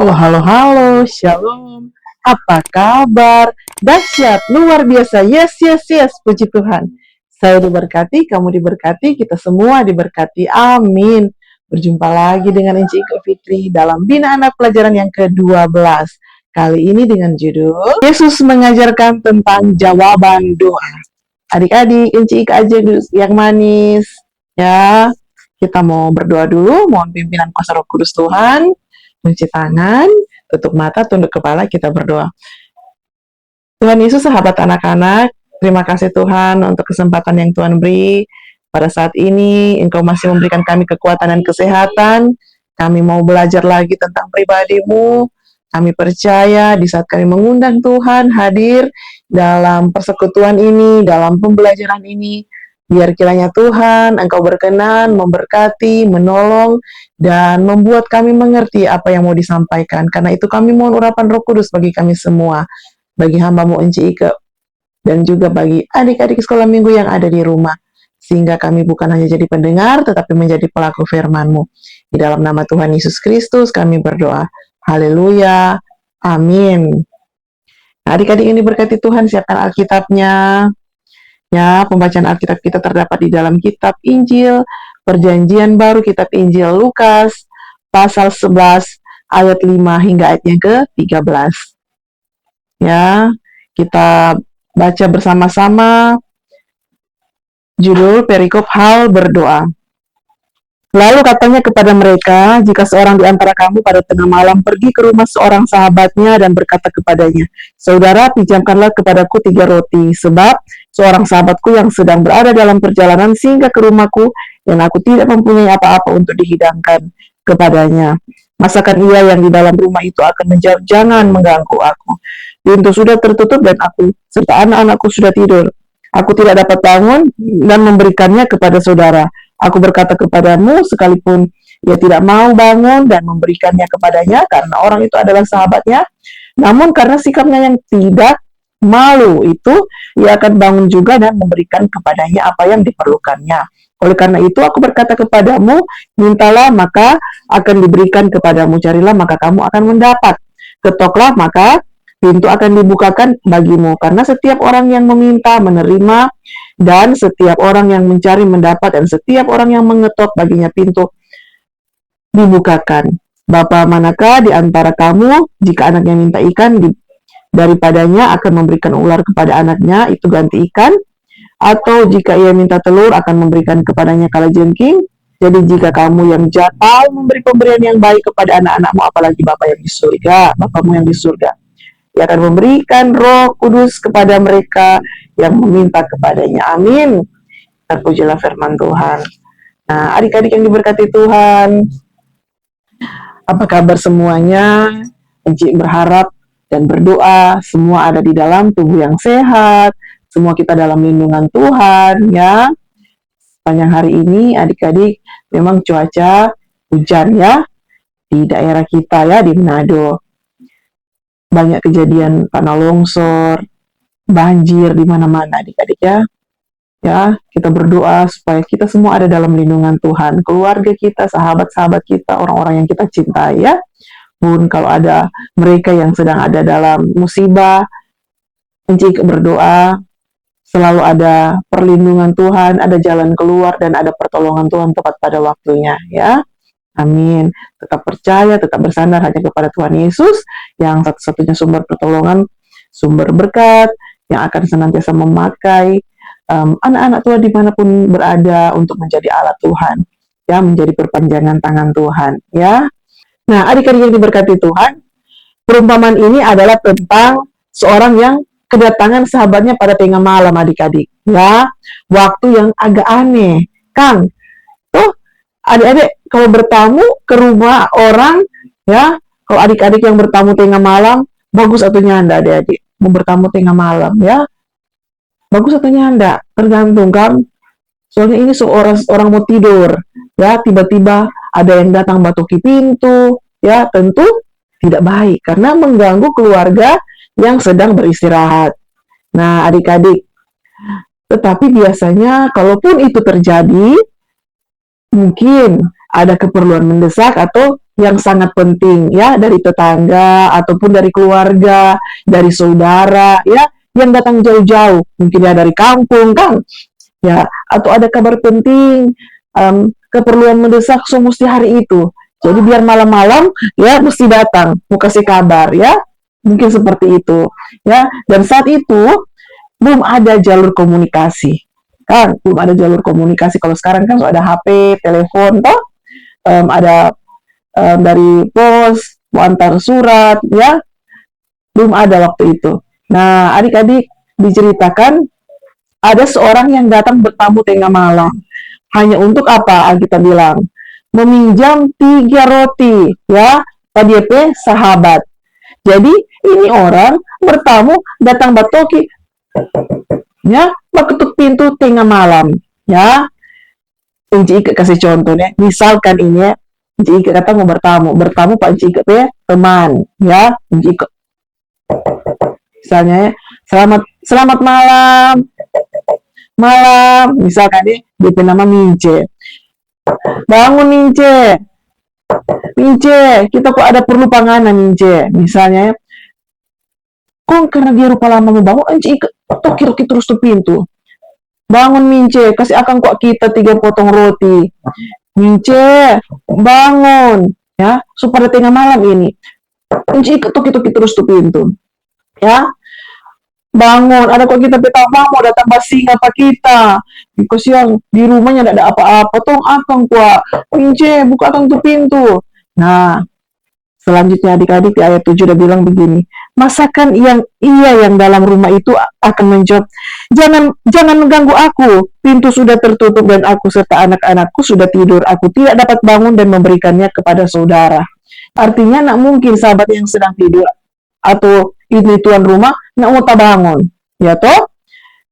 Halo, halo, halo, shalom. Apa kabar? Dahsyat, luar biasa. Yes, yes, yes. Puji Tuhan. Saya diberkati, kamu diberkati, kita semua diberkati. Amin. Berjumpa lagi dengan Enci Iko Fitri dalam Bina Anak Pelajaran yang ke-12. Kali ini dengan judul Yesus mengajarkan tentang jawaban doa. Adik-adik, Enci Iko aja yang manis. Ya, kita mau berdoa dulu, mohon pimpinan kuasa Roh Kudus Tuhan. Cuci tangan, tutup mata, tunduk kepala, kita berdoa. Tuhan Yesus, sahabat anak-anak, terima kasih Tuhan untuk kesempatan yang Tuhan beri. Pada saat ini, Engkau masih memberikan kami kekuatan dan kesehatan. Kami mau belajar lagi tentang pribadi-Mu. Kami percaya di saat kami mengundang Tuhan hadir dalam persekutuan ini, dalam pembelajaran ini, biar kiranya Tuhan Engkau berkenan, memberkati, menolong, dan membuat kami mengerti apa yang mau disampaikan. Karena itu kami mohon urapan Roh Kudus bagi kami semua, bagi hamba-Mu Enci Ike, dan juga bagi adik-adik sekolah minggu yang ada di rumah. Sehingga kami bukan hanya jadi pendengar, tetapi menjadi pelaku firman-Mu. Di dalam nama Tuhan Yesus Kristus kami berdoa. Haleluya. Amin. Nah, adik-adik ini berkati Tuhan, siapkan Alkitabnya. Ya, pembacaan Alkitab kita terdapat di dalam kitab Injil Perjanjian Baru, kitab Injil Lukas, pasal 11, ayat 5 hingga ayat yang ke-13. Ya, kita baca bersama-sama judul perikop hal berdoa. Lalu katanya kepada mereka, jika seorang di antara kamu pada tengah malam pergi ke rumah seorang sahabatnya dan berkata kepadanya, Saudara, pinjamkanlah kepadaku 3 roti, sebab seorang sahabatku yang sedang berada dalam perjalanan sehingga ke rumahku, dan aku tidak mempunyai apa-apa untuk dihidangkan kepadanya. Masakan ia yang di dalam rumah itu akan menjawab, jangan mengganggu aku. Pintu sudah tertutup dan aku serta anak-anakku sudah tidur. Aku tidak dapat bangun dan memberikannya kepada saudara. Aku berkata kepadamu, sekalipun ia tidak mau bangun dan memberikannya kepadanya, karena orang itu adalah sahabatnya, namun karena sikapnya yang tidak malu itu, ia akan bangun juga dan memberikan kepadanya apa yang diperlukannya. Oleh karena itu, aku berkata kepadamu, mintalah maka akan diberikan kepadamu, carilah maka kamu akan mendapat, ketoklah maka pintu akan dibukakan bagimu. Karena setiap orang yang meminta menerima, dan setiap orang yang mencari mendapat, dan setiap orang yang mengetok baginya pintu dibukakan. Bapa manakah di antara kamu, jika anaknya minta ikan, daripadanya akan memberikan ular kepada anaknya, itu ganti ikan? Atau jika ia minta telur, akan memberikan kepadanya kalajengking? Jadi jika kamu yang jahat memberi pemberian yang baik kepada anak-anakmu, apalagi Bapa yang di surga, Bapamu yang di surga, ia akan memberikan Roh Kudus kepada mereka yang meminta kepadanya. Amin. Terpujilah firman Tuhan. Nah, adik-adik yang diberkati Tuhan, apa kabar semuanya? Enci berharap dan berdoa semua ada di dalam tubuh yang sehat, semua kita dalam lindungan Tuhan, ya. Sepanjang hari ini adik-adik memang cuaca hujan ya di daerah kita ya, di Manado. Banyak kejadian tanah longsor, banjir di mana-mana adik-adik ya. Ya, kita berdoa supaya kita semua ada dalam lindungan Tuhan, keluarga kita, sahabat-sahabat kita, orang-orang yang kita cintai ya. Pun kalau ada mereka yang sedang ada dalam musibah, Enci berdoa selalu ada perlindungan Tuhan, ada jalan keluar, dan ada pertolongan Tuhan tepat pada waktunya ya. Amin. Tetap percaya, tetap bersandar hanya kepada Tuhan Yesus yang satu-satunya sumber pertolongan, sumber berkat, yang akan senantiasa memakai anak-anak Tuhan dimanapun berada untuk menjadi alat Tuhan, ya, menjadi perpanjangan tangan Tuhan ya. Nah, adik-adik yang diberkati Tuhan, perumpamaan ini adalah tentang seorang yang kedatangan sahabatnya pada tengah malam adik-adik ya, waktu yang agak aneh. Kang, tuh adik-adik kalau bertamu ke rumah orang ya, kalau adik-adik yang bertamu tengah malam, bagus atau nyanda adik-adik mau bertamu tengah malam ya, bagus atau nyanda tergantung kan, soalnya ini seorang mau tidur ya, tiba-tiba ada yang datang batoki pintu ya, tentu tidak baik karena mengganggu keluarga yang sedang beristirahat. Nah adik-adik, tetapi biasanya kalaupun itu terjadi, mungkin ada keperluan mendesak atau yang sangat penting ya, dari tetangga ataupun dari keluarga, dari saudara ya, yang datang jauh-jauh, mungkin ya dari kampung kan, ya, atau ada kabar penting, keperluan mendesak, so mesti hari itu. Jadi biar malam-malam ya mesti datang, mau kasih kabar ya, mungkin seperti itu ya. Dan saat itu belum ada jalur komunikasi, kan, belum ada jalur komunikasi. Kalau sekarang kan ada HP, telepon, toh, ada dari pos, mau antar surat, ya, belum ada waktu itu. Nah, adik-adik diceritakan ada seorang yang datang bertamu tengah malam. Hanya untuk apa? Kita bilang meminjam 3 roti, ya, PDP sahabat. Jadi ini orang bertamu datang batoki, ya, ketuk pintu tengah malam, ya. Inci Ike kasih contohnya, misalkan ini Inci Ike kata mau bertamu Pak Inci Ike teman, ya, Inci Ike misalnya, selamat malam, misalkan dia nama Mince, bangun Mince, kita kok ada perlu panganan Mince, misalnya, kok karena dia rupa lama mau bangun, Inci Ike toki terus tuh pintu, bangun Mince, kasih akan kok kita 3 potong roti, Mince, bangun, ya, supaya tengah malam ini, Inci Ike toki terus tuh pintu, ya, bangun, ada kok kita petama mau datang basing apa kita, because yang di rumahnya tidak ada apa-apa, tong akang kuat, Mince, buka akang tuh pintu. Nah, selanjutnya adik-adik di ayat 7 udah bilang begini, masakan yang dalam rumah itu akan menjawab, jangan mengganggu aku, pintu sudah tertutup dan aku serta anak-anakku sudah tidur, aku tidak dapat bangun dan memberikannya kepada saudara. Artinya nak mungkin sahabat yang sedang tidur atau ini tuan rumah nak mau bangun, ya toh?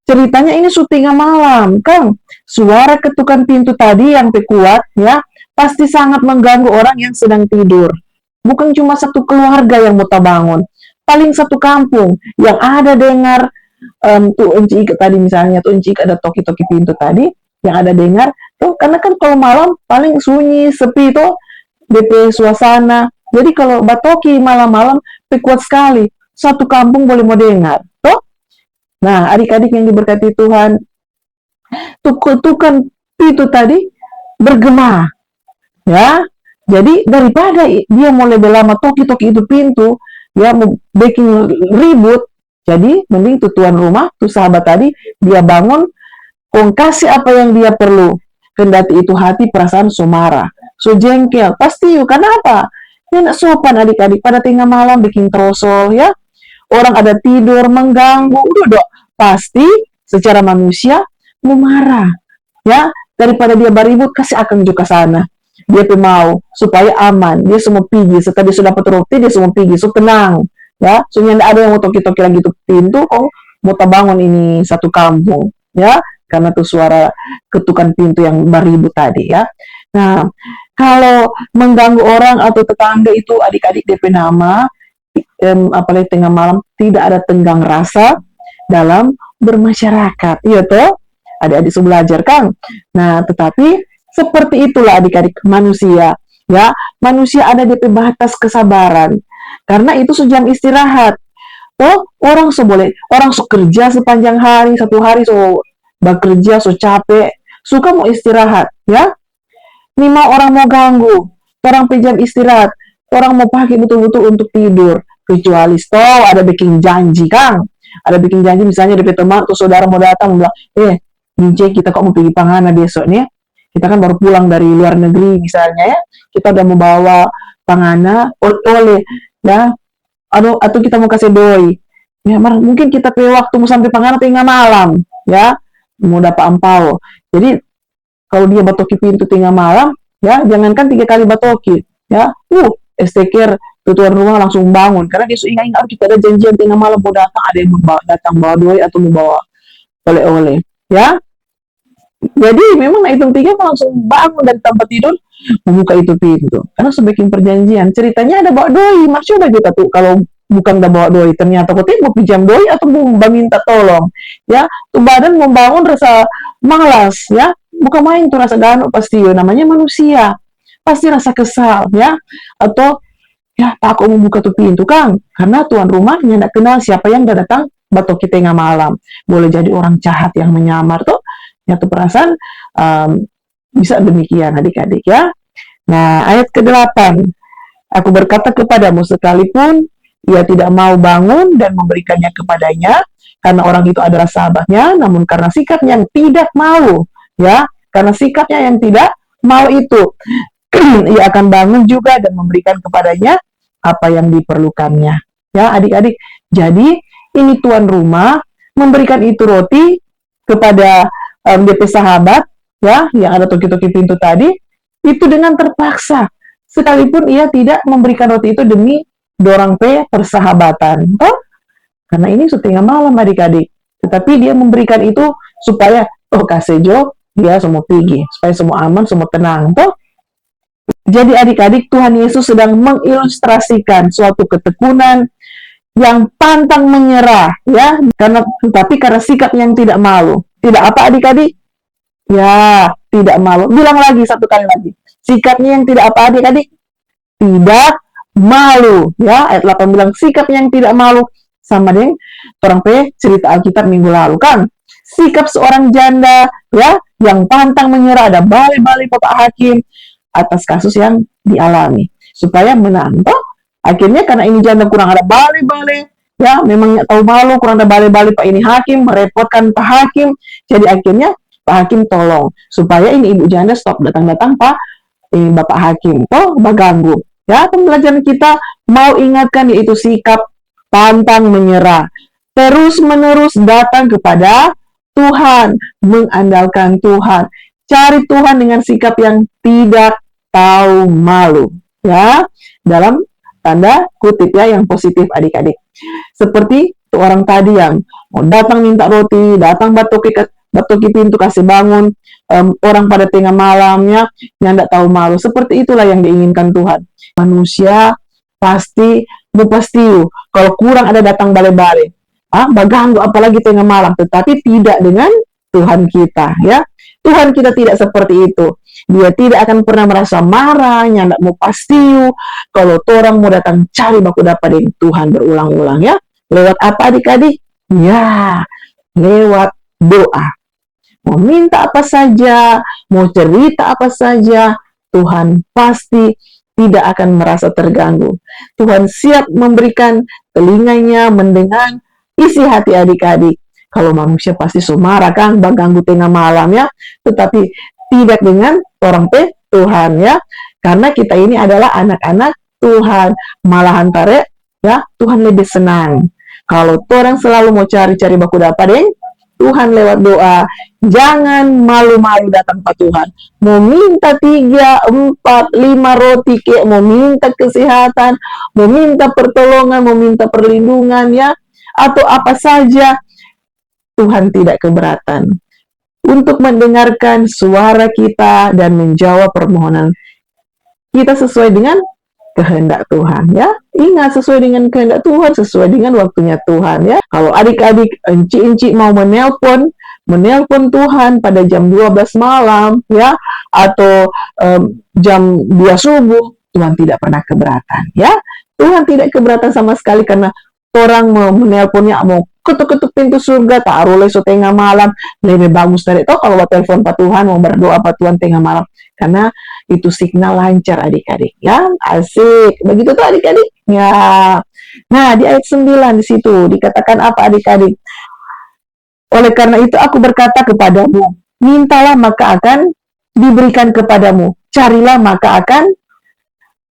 Ceritanya ini syuting malam, Kang. Suara ketukan pintu tadi yang kuat, ya, pasti sangat mengganggu orang yang sedang tidur. Bukan cuma satu keluarga yang mau bangun, paling satu kampung yang ada dengar tuh Enci Ike tadi misalnya, tuh Enci Ike ada toki-toki pintu tadi, yang ada dengar, tuh karena kan kalau malam paling sunyi, sepi tuh, DP suasana. Jadi kalau batoki malam-malam, kuat sekali. Satu kampung boleh mau dengar. Tuh? Nah, adik-adik yang diberkati Tuhan, tukan pintu tadi bergema. Ya, jadi daripada dia mau lebih lama toki-toki itu pintu, ya mau bikin ribut, jadi mending tuh tuan rumah, tuh sahabat tadi, dia bangun, kasih apa yang dia perlu. Kendati itu hati perasaan marah, jengkel, pasti yuk, kenapa? Ya nak sopan adik-adik, pada tengah malam bikin terosol, ya. Orang ada tidur, mengganggu, udah dok, pasti secara manusia mau marah, ya. Daripada dia beribut, kasih akan juga sana. Dia tuh mau supaya aman, dia semua pergi, setelah dia sudah dapat roti, dia semua pergi, so tenang, ya. So tidak ada yang mau toki-toki lagi tuh pintu, oh mau bangun ini satu kampung, ya, karena tuh suara ketukan pintu yang beribut tadi, ya. Nah, kalau mengganggu orang atau tetangga itu adik-adik DP nama, apalagi tengah malam, tidak ada tenggang rasa dalam bermasyarakat, iya toh? Adik-adik sudah belajar kan? Nah, tetapi seperti itulah adik-adik manusia, ya. Manusia ada DP batas kesabaran, karena itu sejam istirahat. Oh, orang kerja sepanjang hari, satu hari bekerja, capek, suka mau istirahat, ya. Ini mau orang mau ganggu, orang pinjam istirahat, orang mau pakai betul-betul untuk tidur, kecuali ada bikin janji, Kang. Ada bikin janji misalnya dari teman atau saudara mau datang, bilang, Mince, kita kok mau pergi pangana besok nih, kita kan baru pulang dari luar negeri misalnya, ya, kita udah mau bawa pangana, oleh, ya, atau kita mau kasih doi, ya, mungkin kita perlu waktu mau sampai pangana tengah malam, ya, mau dapat ampau. Jadi kalau dia batoki pintu tengah malam, ya, jangankan 3 kali batoki, ya, esteker tuan rumah langsung bangun, karena dia ingat kita ada janjian tengah malam mau datang, ada yang mau datang bawa doi atau mau bawa oleh-oleh, ya. Jadi memang hitung 3 langsung bangun dari tempat tidur membuka itu pintu, karena sebagian perjanjian. Ceritanya ada bawa doi, maksudnya kita tuh kalau bukan udah bawa doi, ternyata kok mau pinjam doi atau mau minta tolong, ya, tuh badan membangun rasa malas, ya, bukan main tuh rasa gano pasti, namanya manusia. pasti rasa kesal ya, atau ya takut membuka tuh pintu Kang, karena tuan rumahnya tidak kenal siapa yang datang batok kita tengah malam. Boleh jadi orang jahat yang menyamar tuh, ya tuh perasaan bisa demikian adik-adik ya. Nah, ayat ke-8. Aku berkata kepadamu, sekalipun ia tidak mau bangun dan memberikannya kepadanya, karena orang itu adalah sahabatnya, namun karena sikap yang tidak mau, ya, karena sikapnya yang tidak mau itu, ia akan bangun juga dan memberikan kepadanya apa yang diperlukannya. Ya, adik-adik. Jadi, ini tuan rumah memberikan itu roti kepada DP sahabat, ya, yang ada toki-toki pintu tadi, itu dengan terpaksa. Sekalipun ia tidak memberikan roti itu demi dorang persahabatan. Oh, karena ini setengah malam adik-adik. Tetapi dia memberikan itu supaya, oh kasejo, dia semua pergi. Supaya semua aman, semua tenang. Toh, jadi adik-adik, Tuhan Yesus sedang mengilustrasikan suatu ketekunan yang pantang menyerah, ya, karena sikap yang tidak malu. Tidak apa adik-adik? Ya, tidak malu. Bilang lagi satu kali lagi. Sikapnya yang tidak apa adik-adik? Tidak malu. Ya, ayat 8 bilang sikap yang tidak malu. Sama dengan orang cerita Alkitab minggu lalu kan. Sikap seorang janda ya yang pantang menyerah, ada balik-balik Bapak Hakim atas kasus yang dialami supaya menang. Akhirnya karena ini janda kurang ada balik-balik ya, memang nggak tahu malu, kurang ada balik-balik Pak ini hakim, merepotkan Pak Hakim. Jadi akhirnya Pak Hakim tolong supaya ini ibu janda stop datang-datang Bapak Hakim. Baganggu. Ya, pembelajaran kita mau ingatkan yaitu sikap pantang menyerah. Terus-menerus datang kepada Tuhan, mengandalkan Tuhan. Cari Tuhan dengan sikap yang tidak tahu malu. Ya, dalam tanda kutip ya yang positif adik-adik. Seperti orang tadi yang mau datang minta roti, datang batoki pintu kasih bangun, orang pada tengah malamnya yang tidak tahu malu. Seperti itulah yang diinginkan Tuhan. Manusia pasti kalau kurang ada datang balik-balik, baganggu apalagi tengah malam, tetapi tidak dengan Tuhan kita ya. Tuhan kita tidak seperti itu. Dia tidak akan pernah merasa marah, nyandak mau pastiu kalau orang mau datang cari baku dapat dengan Tuhan berulang-ulang ya. Lewat apa adik-adik? Ya, lewat doa. Mau minta apa saja, mau cerita apa saja, Tuhan pasti tidak akan merasa terganggu. Tuhan siap memberikan telinganya mendengar isi hati adik-adik. Kalau manusia pasti sumarah kan, baganggu tengah malam ya, tetapi tidak dengan orang Tuhan ya. Karena kita ini adalah anak-anak Tuhan. Malahan ya, Tuhan lebih senang kalau orang selalu mau cari-cari baku dapat Tuhan lewat doa. Jangan malu-malu datang ke Tuhan. Mau minta 3, 4, 5 roti kek, mau minta kesehatan, mau minta pertolongan, mau minta perlindungan ya, atau apa saja, Tuhan tidak keberatan untuk mendengarkan suara kita dan menjawab permohonan kita sesuai dengan kehendak Tuhan ya. Ingat, sesuai dengan kehendak Tuhan, sesuai dengan waktunya Tuhan ya. Kalau adik-adik enci-enci mau menelpon Tuhan pada jam 12 malam ya, atau jam 2 subuh, Tuhan tidak pernah keberatan ya. Tuhan tidak keberatan sama sekali karena orang mau menelponnya, mau ketuk-ketuk pintu surga, taruh leso tengah malam, lebih bagus dari itu kalau telepon Pak Tuhan, mau berdoa Pak Tuhan tengah malam, karena itu signal lancar adik-adik ya. Asik begitu tuh adik-adik ya. Nah, di ayat 9 di situ dikatakan apa adik-adik? Oleh karena itu aku berkata kepadamu, mintalah maka akan diberikan kepadamu, carilah maka akan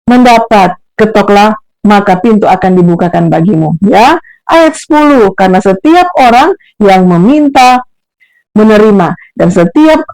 mendapat, ketoklah maka pintu akan dibukakan bagimu ya. Ayat 10, karena setiap orang yang meminta menerima, dan setiap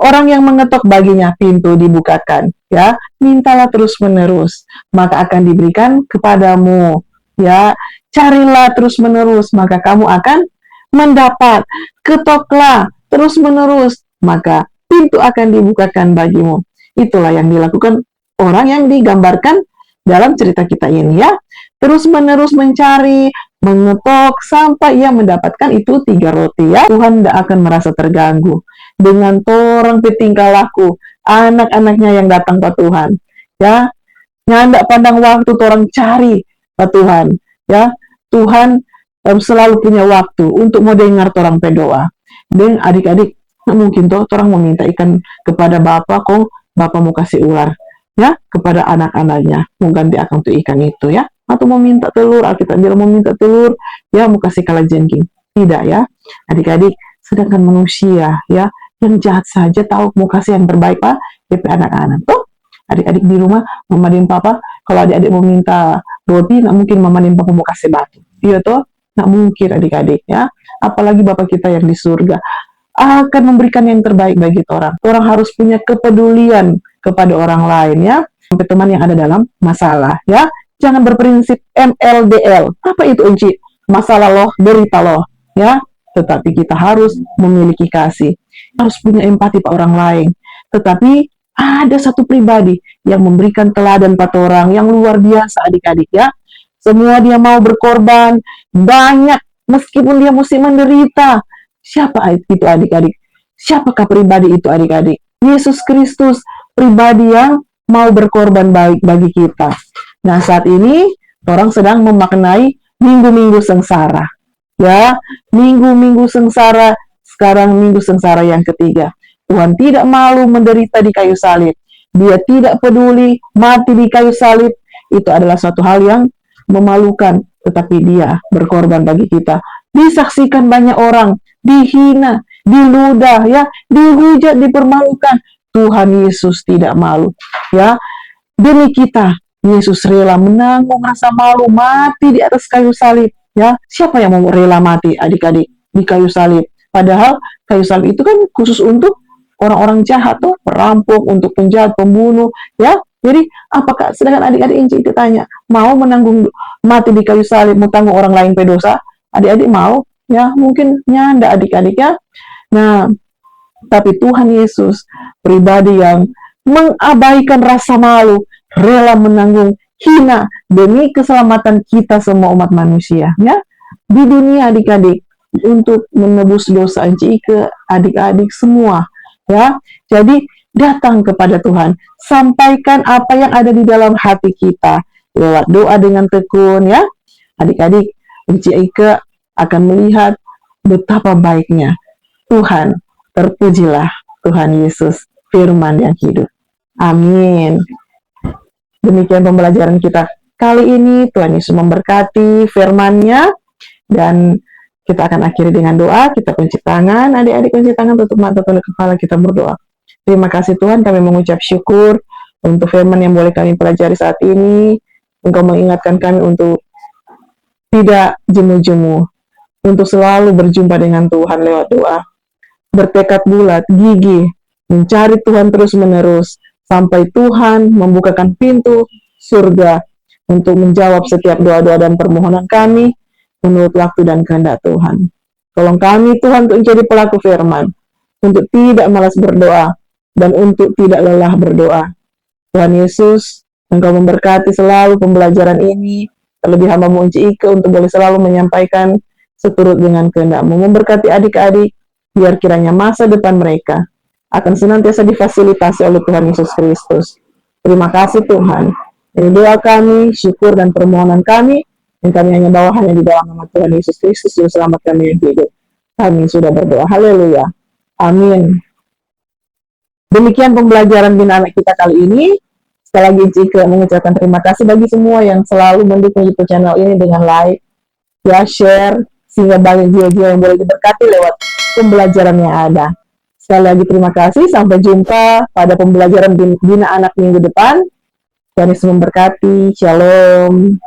orang yang mengetok baginya pintu dibukakan ya. Mintalah terus menerus maka akan diberikan kepadamu ya. Carilah terus menerus maka kamu akan mendapat, ketoklah terus menerus maka pintu akan dibukakan bagimu. Itulah yang dilakukan orang yang digambarkan dalam cerita kita ini ya. Terus menerus mencari, mengetok sampai ia mendapatkan itu 3 roti ya. Tuhan tidak akan merasa terganggu dengan orang tingkah laku, anak-anaknya yang datang ke Tuhan. Ya, nyandak pandang waktu orang cari ke Tuhan. Ya, Tuhan selalu punya waktu untuk mau dengar orang berdoa. Dan adik-adik, mungkin tuh orang mau minta ikan kepada Bapak, kok Bapak mau kasih ular ya kepada anak-anaknya, mau ganti akan tuh ikan itu ya, atau mau minta telur, Alkitab bilang mau minta telur ya, mau kasih kalajengking. Tidak ya adik-adik, sedangkan manusia ya yang jahat saja tahu mau kasih yang terbaik Pak DP anak-anak tuh. Adik-adik di rumah, mama dan papa, kalau adik-adik mau minta roti, nggak mungkin mama dan papa mau kasih batu. Iya tuh, nggak mungkin adik-adik ya. Apalagi Bapak kita yang di surga akan memberikan yang terbaik bagi orang. Orang harus punya kepedulian kepada orang lain ya. Sampai teman yang ada dalam masalah ya. Jangan berprinsip MLDL. Apa itu Enci? Masalah loh, derita loh ya. Tetapi kita harus memiliki kasih. Harus punya empati pada orang lain. Tetapi ada satu pribadi yang memberikan teladan pada orang yang luar biasa adik-adik ya. Semua dia mau berkorban banyak meskipun dia mesti menderita. Siapa itu adik-adik? Siapakah pribadi itu adik-adik? Yesus Kristus, pribadi yang mau berkorban baik bagi kita. Nah saat ini orang sedang memaknai minggu-minggu sengsara. Ya, minggu-minggu sengsara, sekarang minggu sengsara yang ketiga. Tuhan tidak malu menderita di kayu salib. Dia tidak peduli mati di kayu salib. Itu adalah suatu hal yang memalukan, tetapi dia berkorban bagi kita. Disaksikan banyak orang, dihina, diludah, ya, dihujat, dipermalukan. Tuhan Yesus tidak malu, ya. Demi kita, Yesus rela menanggung rasa malu, mati di atas kayu salib, ya. Siapa yang mau rela mati, adik-adik, di kayu salib? Padahal kayu salib itu kan khusus untuk orang-orang jahat tuh, perampok, untuk penjahat, pembunuh, ya. Jadi, apakah sedangkan adik-adik Inci ditanya, mau menanggung mati di kayu salib, mau tanggung orang lain pedosa? Adik-adik mau? Ya, mungkin nyanda adik-adik ya. Nah, tapi Tuhan Yesus, pribadi yang mengabaikan rasa malu, rela menanggung hina demi keselamatan kita semua umat manusia, ya. Di dunia adik-adik, untuk menebus dosa Inci ke adik-adik semua, ya. Jadi, datang kepada Tuhan, sampaikan apa yang ada di dalam hati kita lewat doa dengan tekun ya. Adik-adik, Inci Ike akan melihat betapa baiknya Tuhan. Terpujilah Tuhan Yesus, firman yang hidup. Amin. Demikian pembelajaran kita kali ini. Tuhan Yesus memberkati firman-Nya, dan kita akan akhiri dengan doa. Kita kunci tangan, adik-adik kunci tangan, tutup mata, tunduk kepala, kita berdoa. Terima kasih Tuhan, kami mengucap syukur untuk firman yang boleh kami pelajari saat ini. Engkau mengingatkan kami untuk tidak jemu-jemu, untuk selalu berjumpa dengan Tuhan lewat doa. Bertekad bulat, gigih, mencari Tuhan terus-menerus, sampai Tuhan membukakan pintu surga untuk menjawab setiap doa-doa dan permohonan kami menurut waktu dan kehendak Tuhan. Tolong kami Tuhan untuk menjadi pelaku firman, untuk tidak malas berdoa, dan untuk tidak lelah berdoa. Tuhan Yesus, Engkau memberkati selalu pembelajaran ini, terlebih hamba-Mu Inci Ike untuk boleh selalu menyampaikan seturut dengan kehendak-Mu. Memberkati adik-adik, biar kiranya masa depan mereka akan senantiasa difasilitasi oleh Tuhan Yesus Kristus. Terima kasih Tuhan. Ini doa kami, syukur dan permohonan kami, dan kami hanya bawa hanya di dalam nama Tuhan Yesus Kristus, Juru Selamat kami yang hidup. Kami sudah berdoa. Haleluya. Amin. Demikian pembelajaran Bina Anak kita kali ini. Sekali lagi Ike mengucapkan terima kasih bagi semua yang selalu mendukung YouTube channel ini dengan like, ya, share, sehingga banyak jiwa-jiwa yang boleh diberkati lewat pembelajaran yang ada. Sekali lagi terima kasih, sampai jumpa pada pembelajaran Bina Anak minggu depan. Tuhan Yesus memberkati. Shalom.